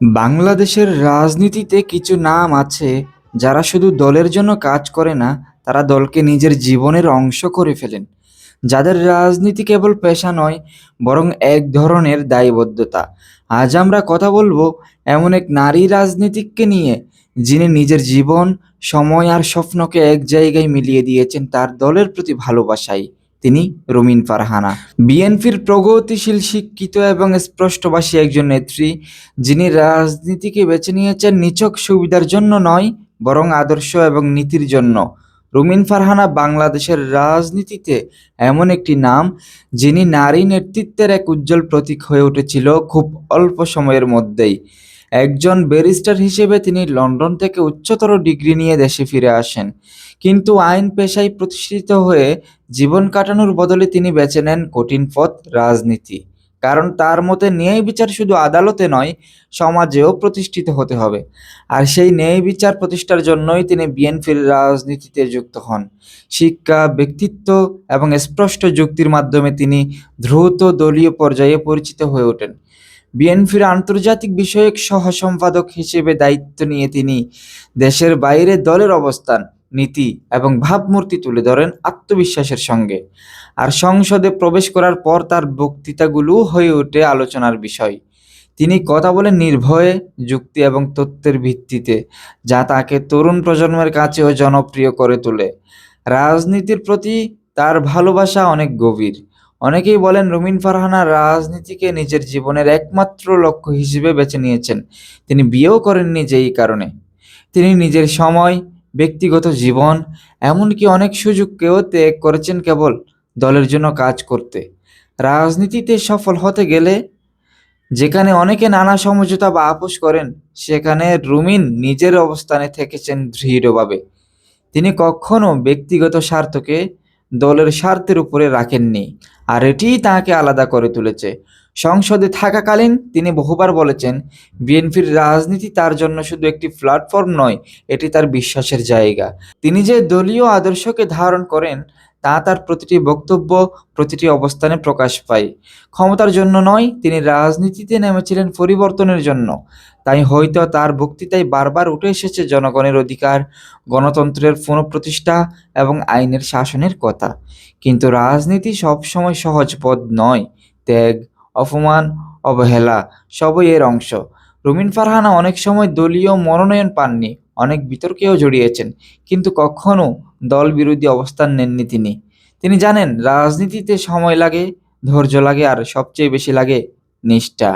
বাংলাদেশের রাজনীতিতে কিছু নাম আছে যারা শুধু দলের জন্য কাজ করে না, তারা দলকে নিজের জীবনের অংশ করে ফেলেন। যাদের রাজনীতি কেবল পেশা নয়, বরং এক ধরনের দায়বদ্ধতা। আজ আমরা কথা বলবো এমন এক নারী রাজনীতিককে নিয়ে, যিনি নিজের জীবন, সময় আর স্বপ্নকে এক জায়গায় মিলিয়ে দিয়েছেন তার দলের প্রতি ভালোবাসায়। তিনি রুমিন ফারহানা, বিএনপির প্রগতিশীল, শিক্ষিত এবং স্পষ্টভাষী একজন নেত্রী, যিনি রাজনীতিকে বেছে নিয়েছেন নিছক সুবিধার জন্য নয়, বরং আদর্শ এবং নীতির জন্য। রুমিন ফারহানা বাংলাদেশের রাজনীতিতে এমন একটি নাম, যিনি নারী নেতৃত্বের এক উজ্জ্বল প্রতীক হয়ে উঠেছিল খুব অল্প সময়ের মধ্যেই। একজন ব্যারিস্টার হিসেবে তিনি লন্ডন থেকে উচ্চতর ডিগ্রি নিয়ে দেশে ফিরে আসেন, কিন্তু আইন পেশায় প্রতিষ্ঠিত হয়ে জীবন কাটানোর বদলে তিনি বেছে নেন কঠিন পথ, রাজনীতি। কারণ তার মতে ন্যায় বিচার শুধু আদালতে নয়, সমাজেও প্রতিষ্ঠিত হতে হবে। আর সেই ন্যায় বিচার প্রতিষ্ঠার জন্যই তিনি বিএনপির রাজনীতিতে যুক্ত হন। শিক্ষা, ব্যক্তিত্ব এবং স্পষ্ট যুক্তির মাধ্যমে তিনি দ্রুত দলীয় পর্যায়ে পরিচিত হয়ে ওঠেন। বিএনপির আন্তর্জাতিক বিষয়ক সহ-সম্পাদক হিসেবে দায়িত্ব নিয়ে তিনি দেশের বাইরে দলের অবস্থান, নীতি এবং ভাবমূর্তি তুলে ধরেন আত্মবিশ্বাসের সঙ্গে। আর সংসদে প্রবেশ করার পর তার বক্তৃতাগুলো হয়ে ওঠে আলোচনার বিষয়। তিনি কথা বলেন নির্ভয়ে, যুক্তি এবং তথ্যের ভিত্তিতে, যা তাকে তরুণ প্রজন্মের কাছেও জনপ্রিয় করে তোলে। রাজনীতির প্রতি তার ভালোবাসা অনেক গভীর। অনেকেই বলেন রুমিন ফারহানা রাজনীতিকে নিজের জীবনের একমাত্র লক্ষ্য হিসেবে বেছে নিয়েছেন। তিনি বিয়েও করেননি যেই কারণে। তিনি নিজের সময়, ব্যক্তিগত জীবন, এমনকি অনেক সুযোগকেও ত্যাগ করেছেন কেবল দলের জন্য কাজ করতে। রাজনীতিতে সফল হতে গেলে যেখানে অনেকে নানা সমঝোতা বা আপোষ করেন, সেখানে রুমিন নিজের অবস্থানে থেকেছেন দৃঢ়ভাবে। তিনি কখনো ব্যক্তিগত স্বার্থকে দলের স্বার্থের উপরে রাখেননি, আর এটিই তাঁকে আলাদা করে তুলেছে। সংসদে থাকাকালীন তিনি বহুবার বলেছেন, বিএনপির রাজনীতি তার জন্য শুধু একটি প্ল্যাটফর্ম নয়, এটি তার বিশ্বাসের জায়গা। তিনি যে দলীয় আদর্শকে ধারণ করেন, তা তার প্রতিটি বক্তব্য, প্রতিটি অবস্থানে প্রকাশ পায়। ক্ষমতার জন্য নয়, তিনি রাজনীতিতে নেমেছিলেন পরিবর্তনের জন্য। তাই হয়তো তার বক্তৃতায় বারবার উঠে এসেছে জনগণের অধিকার, গণতন্ত্রের পুনঃপ্রতিষ্ঠা এবং আইনের শাসনের কথা। কিন্তু রাজনীতি সবসময় সহজ পথ নয়। ত্যাগ, অপমান, অবহেলা সবই এর অংশ। রুমিন ফারহানা অনেক সময় দলীয় মনোনয়ন পাননি, অনেক বিতর্কেও জড়িয়েছেন, কিন্তু কখনো দল বিরোধী অবস্থান নেননি তিনি। তিনি জানেন রাজনীতিতে সময় লাগে, ধৈর্য লাগে আর সবচেয়ে বেশি লাগে নিষ্ঠা।